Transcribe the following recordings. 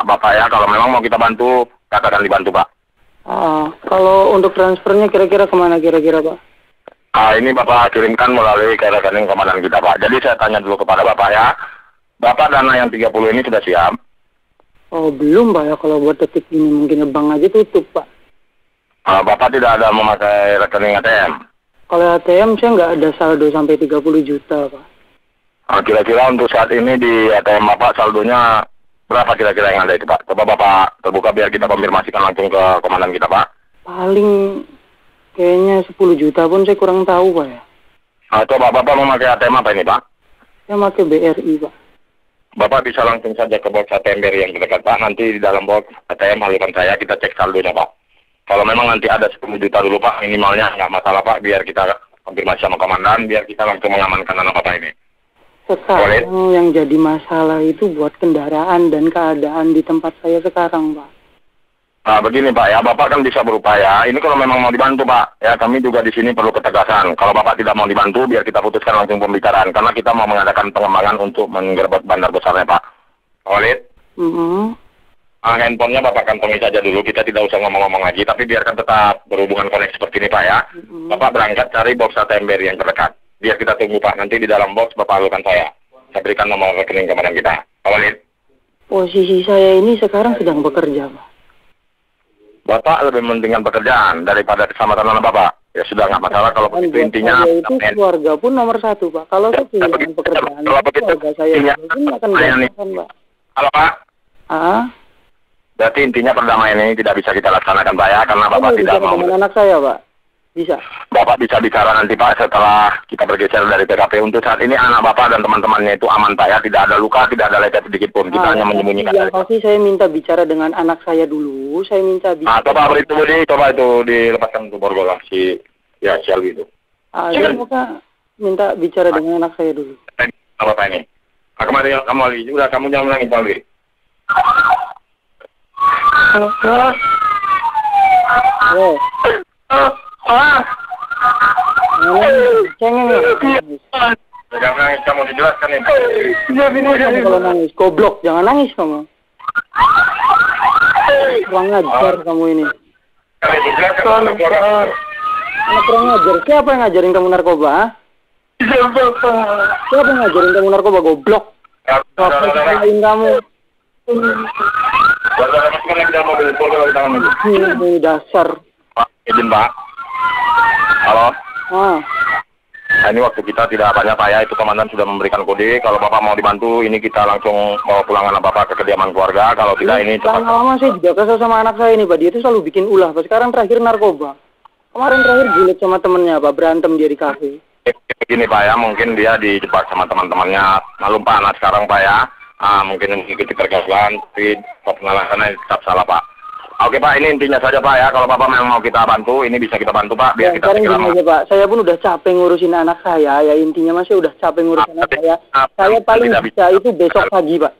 Bapak ya. Kalau memang mau kita bantu, katakan dibantu Pak. Kalau untuk transfernya kira-kira kemana kira-kira Pak? Ini Bapak kirimkan melalui ke rekening komandan kita Pak. Jadi saya tanya dulu kepada Bapak ya. Bapak dana yang 30 ini sudah siap? Oh belum Pak ya, kalau buat detik ini mungkin bank aja tutup Pak. Bapak tidak ada memakai rekening ATM? Kalau ATM saya nggak ada saldo sampai 30 juta Pak. Kira-kira untuk saat ini di ATM Bapak saldonya berapa kira-kira yang ada itu Pak? Coba Bapak terbuka biar kita konfirmasikan langsung ke komandan kita Pak. Paling kayaknya 10 juta pun saya kurang tahu Pak ya. Coba Bapak memakai ATM apa ini Pak? Saya pakai BRI Pak. Bapak bisa langsung saja ke box ATM BRI yang terdekat Pak. Nanti di dalam box ATM halukan saya, kita cek saldonya Pak. Kalau memang nanti ada 10 juta dulu Pak, minimalnya nggak masalah Pak, biar kita konfirmasi sama komandan, biar kita langsung mengamankan anak Bapak ini. Sekarang yang jadi masalah itu buat kendaraan dan keadaan di tempat saya sekarang Pak. Begini Pak ya, Bapak kan bisa berupaya. Ini kalau memang mau dibantu Pak, ya kami juga di sini perlu ketegasan. Kalau Bapak tidak mau dibantu, biar kita putuskan langsung pembicaraan. Karena kita mau mengadakan pengembangan untuk menggerbek bandar besarnya Pak. Walid? Handphonenya Bapak kantongi saja dulu, kita tidak usah ngomong-ngomong lagi, tapi biarkan tetap berhubungan koneksi seperti ini Pak ya. Bapak berangkat cari box ATM BRI yang terdekat. Biar kita tunggu Pak, nanti di dalam box Bapak halukan saya. Saya berikan nomor rekening komandan kita. Pak Walid? Posisi saya ini sekarang sedang bekerja Pak. Bapak lebih mementingkan pekerjaan daripada keselamatan anak Bapak. Ya sudah nggak masalah kalau begitu intinya. Itu keluarga pun nomor 1 Pak. Kalau saya kehilangan pekerjaan, keluarga saya mungkin akan berantakan Pak. Halo Pak? Berarti intinya perdamaian ini tidak bisa kita laksanakan Pak ya, karena Bapak tidak mau. Dengan anak saya Pak, bisa. Bapak bisa bicara nanti Pak setelah kita bergeser dari TKP. Untuk saat ini anak Bapak dan teman-temannya itu aman Pak ya, tidak ada luka, tidak ada lecet sedikit pun. Kita hanya menyembunyikan. Yang pasti saya minta bicara dengan anak saya dulu. Saya minta bicara. Coba itu dilepaskan untuk borgol si Alwi itu. Saya minta bicara dengan anak saya dulu. Bapak ini. Kemarin kamu Alwi juga, kamu jangan menangis Alwi. Jangan nangis, kamu dijelaskan ini. Kalau nangis, goblok, jangan nangis kamu. Kurang ajar kamu ini. Anak kurang ajar. Siapa yang ngajarin kamu narkoba? Siapa yang ngajarin kamu narkoba, goblok? Ngapain kamu? Ini dasar. Pak, izin Pak. Halo. Ini waktu kita tidak banyak Pak ya, itu komandan sudah memberikan kode. Kalau Bapak mau dibantu, ini kita langsung bawa pulang anak Bapak ke kediaman keluarga. Kalau tidak ini cepat. Lama saya juga kesel sama anak saya ini Pak, dia itu selalu bikin ulah. Sekarang terakhir narkoba. Kemarin terakhir julid sama temennya Pak, berantem dia di kafe. Begini Pak ya, mungkin dia dijebak sama teman-temannya. Lalu Pak, anak sekarang Pak ya. Mungkin mengikuti pergaulan, tapi penalasannya tetap salah Pak. Oke Pak, ini intinya saja Pak ya. Kalau Bapak memang mau kita bantu, ini bisa kita bantu Pak. Biar kita segera aja Pak. Saya pun udah capek ngurusin anak saya. Ya intinya masih udah capek ngurusin anak saya. Saya paling bisa itu besok pagi Pak.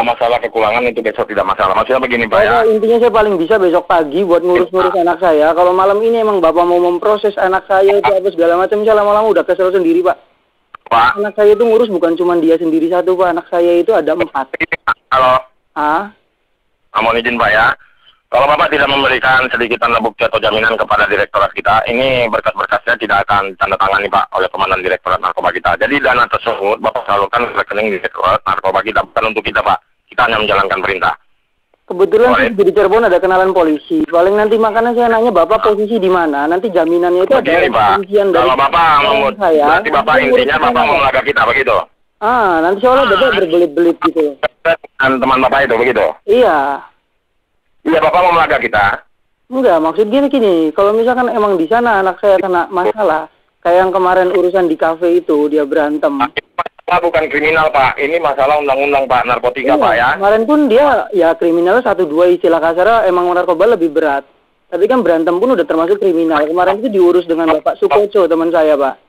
Masalah kekurangan itu besok tidak masalah. Maksudnya begini Pak ya. Intinya saya paling bisa besok pagi buat ngurus-ngurus anak saya. Kalau malam ini emang Bapak mau memproses anak saya itu apa segala macam, saya lama-lama udah kesel sendiri Pak. Pak. Anak saya itu ngurus bukan cuma dia sendiri satu Pak. Anak saya itu ada 4. Halo. Mohon izin Pak ya. Kalau Bapak tidak memberikan sedikit tanda bukti atau jaminan kepada direktorat kita, ini berkas-berkasnya tidak akan tanda tangani Pak oleh komandan direktorat narkoba kita. Jadi dana tersebut Bapak salurkan ke rekening direktorat narkoba kita, bukan untuk kita Pak. Kita hanya menjalankan perintah. Kebetulan di Cirebon ada kenalan polisi. Paling nanti makanya saya nanya Bapak posisi di mana. Nanti jaminannya itu begini, ada polisian dari. Kalau Bapak berarti Bapak intinya Bapak mau melagak kita begitu. Nanti soalnya Bapak berbelit-belit gitu. Dan teman Bapak itu begitu. Iya. Iya Bapak mau melagak kita. Enggak, maksud gini. Kalau misalkan emang di sana anak saya kena masalah, kayak yang kemarin urusan di kafe itu dia berantem. Pak bukan kriminal Pak, ini masalah undang-undang Pak, narkotika Pak ya. Kemarin pun dia ya kriminal 1-2 istilah kasar, emang narkoba lebih berat. Tapi kan berantem pun udah termasuk kriminal. Kemarin itu diurus dengan Bapak Sukoco teman saya Pak.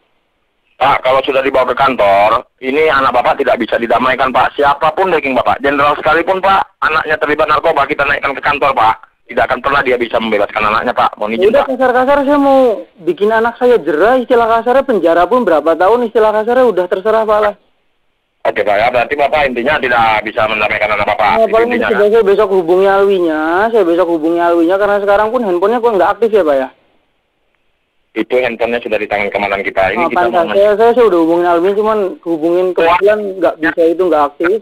Pak, kalau sudah dibawa ke kantor, ini anak Bapak tidak bisa didamaikan Pak. Siapapun backing Bapak, jenderal sekalipun Pak, anaknya terlibat narkoba kita naikkan ke kantor Pak. Tidak akan pernah dia bisa membebaskan anaknya Pak. Mohon izin udah Pak. Kasar-kasar saya mau bikin anak saya jerah, istilah kasarnya penjara pun berapa tahun, istilah kasarnya udah terserah Pak lah. Oke Pak ya, berarti Bapak intinya tidak bisa mendamaikan anak Bapak. Nah, paling intinya, saya besok hubungi Alwinya, karena sekarang pun handphonenya kok nggak aktif ya Pak ya. Itu handphonenya sudah di tangan komandan kita. Ini kita Pantas, saya udah hubungin Alwi, cuman hubungin kebetulan nggak bisa, itu nggak aktif.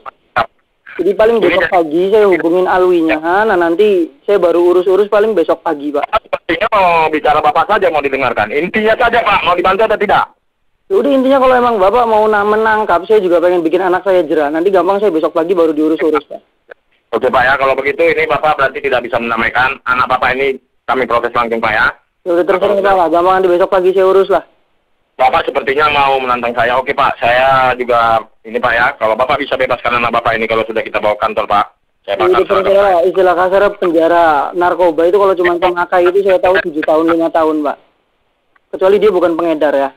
Jadi paling besok pagi saya hubungin Alwinya, nah nanti saya baru urus-urus paling besok pagi Pak. Sepertinya mau bicara Bapak saja mau didengarkan. Intinya saja Pak, mau dibantu atau tidak? Udah, intinya kalau emang Bapak mau menangkap, saya juga pengen bikin anak saya jerah. Nanti gampang, saya besok pagi baru diurus-urus Pak. Oke Pak ya, kalau begitu ini Bapak berarti tidak bisa menamaikan anak Bapak ini, kami proses langsung Pak ya. Ya udah, terserah Pak lah, gampang nanti besok pagi saya urus lah. Bapak sepertinya mau menantang saya. Oke Pak, saya juga ini Pak ya, kalau Bapak bisa bebaskan anak Bapak ini kalau sudah kita bawa kantor Pak. Saya itu terserah, istilah kasar penjara narkoba itu kalau cuma pemakai itu saya tahu 7 tahun 5 tahun Pak. Kecuali dia bukan pengedar ya.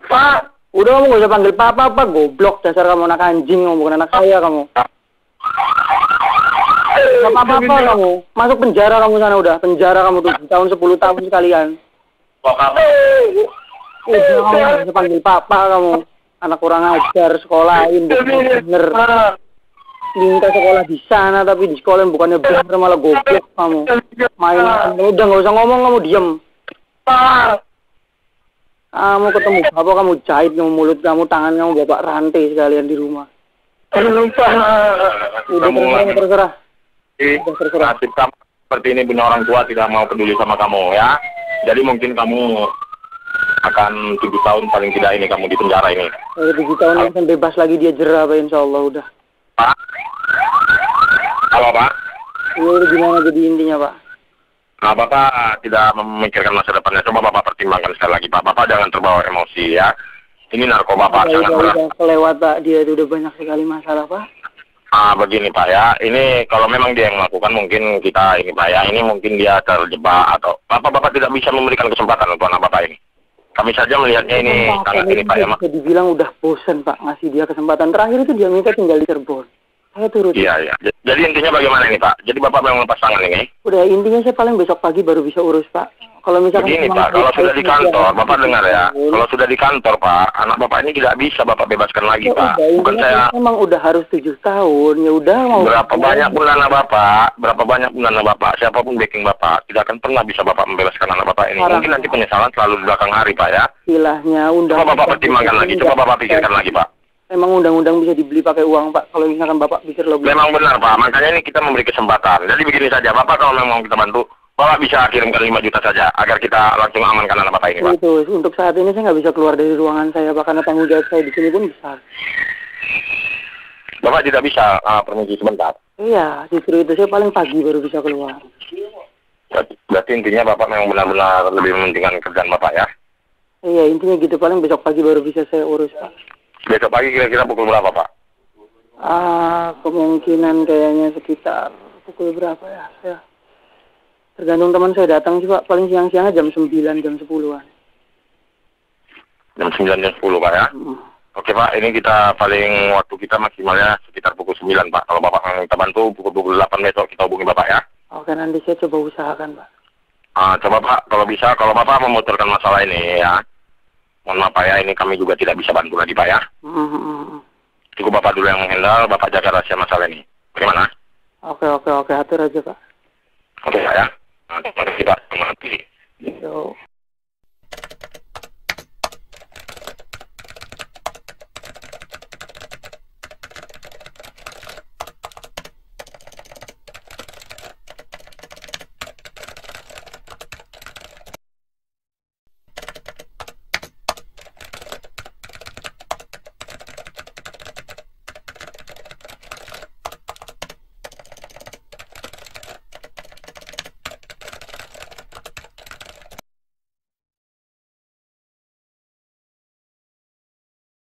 Pak, udah kamu gak usah panggil papa, goblok, dasar kamu anak anjing, kamu bukan anak saya kamu. Gak apa-apa kamu, masuk penjara kamu sana udah, penjara kamu 7 tahun 10 tahun sekalian. Udah kamu gak usah panggil papa kamu, anak kurang ajar, sekolahin, bener. Minta sekolah di sana tapi di sekolah bukannya bener malah goblok kamu. Main, udah gak usah ngomong, kamu diem. Kamu ketemu bapak, kamu jahit kamu mulut kamu, tangan kamu bapak rantai sekalian di rumah. Udah terserah. Nasib kamu seperti ini, punya orang tua tidak mau peduli sama kamu ya. Jadi mungkin kamu akan 7 tahun paling tidak ini kamu di penjara ini. 7 tahun akan bebas lagi, dia jerah Pak, insya Allah udah. Pak? Halo Pak? Ini gimana jadi intinya Pak? Nah, Bapak tidak memikirkan masa depannya. Coba Bapak pertimbangkan sekali lagi, Pak. Bapak jangan terbawa emosi, ya. Ini narkoba, Pak. Sangat berat. Kelewat, Pak. Dia itu udah banyak sekali masalah, Pak. Begini, Pak, ya. Ini kalau memang dia yang melakukan, mungkin kita ini, Pak, ya. Ini mungkin dia terjebak atau... Bapak tidak bisa memberikan kesempatan untuk anak Bapak ini. Kami saja melihatnya ini sangat ini, Pak, ya. Bisa dibilang udah bosan, Pak, ngasih dia kesempatan. Terakhir itu dia minta tinggal di Cirebon. Saya turut. Iya. Jadi intinya bagaimana ini, Pak? Jadi Bapak memang lepas tangan ini? Udah, intinya saya paling besok pagi baru bisa urus, Pak. Kalau misalkan begini, Pak, kalau sudah di kantor, Bapak dengar ya. Kalau sudah di kantor, Pak, anak Bapak ini tidak bisa Bapak bebaskan lagi, Pak. Bukan saya. Memang udah harus 7 tahun, ya udah mau. Berapa banyak pun anak Bapak, siapapun backing Bapak, tidak akan pernah bisa Bapak membebaskan anak Bapak ini. Mungkin nanti penyesalan selalu di belakang hari, Pak, ya. Istilahnya undang. Coba Bapak pertimbangkan lagi, coba Bapak pikirkan lagi, Pak. Memang undang-undang bisa dibeli pakai uang, Pak. Kalau misalkan Bapak pikir lebih. Memang benar, Pak. Makanya ini kita memberi kesempatan. Jadi begini saja, Bapak kalau memang kita bantu, Bapak bisa kirimkan 5 juta saja, agar kita langsung amankan anak Bapak ini, Pak. Itu, untuk saat ini saya nggak bisa keluar dari ruangan saya, Pak, karena tanggung jawab saya di sini pun besar. Bapak tidak bisa permisi sebentar? Iya, justru itu saya paling pagi baru bisa keluar. Berarti intinya Bapak memang benar-benar lebih mementingkan kerjaan Bapak, ya? Iya, intinya gitu, paling besok pagi baru bisa saya urus, Pak. Besok pagi kira-kira pukul berapa, Pak? Kemungkinan kayaknya sekitar pukul berapa ya? Saya tergantung teman saya datang sih, Pak. Paling siang-siangnya jam 9, jam 10-an. Jam 9, jam 10, Pak, ya? Oke, Pak. Ini kita paling waktu kita maksimalnya sekitar pukul 9, Pak. Kalau Bapak kita bantu, pukul 8 besok kita hubungi Bapak, ya? Oke, nanti saya coba usahakan, Pak. Coba, Pak. Kalau bisa, kalau Bapak memutuskan masalah ini, ya. Mohon maaf, Pak, ya. Ini kami juga tidak bisa bantu lagi, Pak, ya. Cukup Bapak dulu yang menghandle, Bapak jaga rahasia masalah ini. Bagaimana? Oke. Atur aja, Pak. Oke, Pak, ya.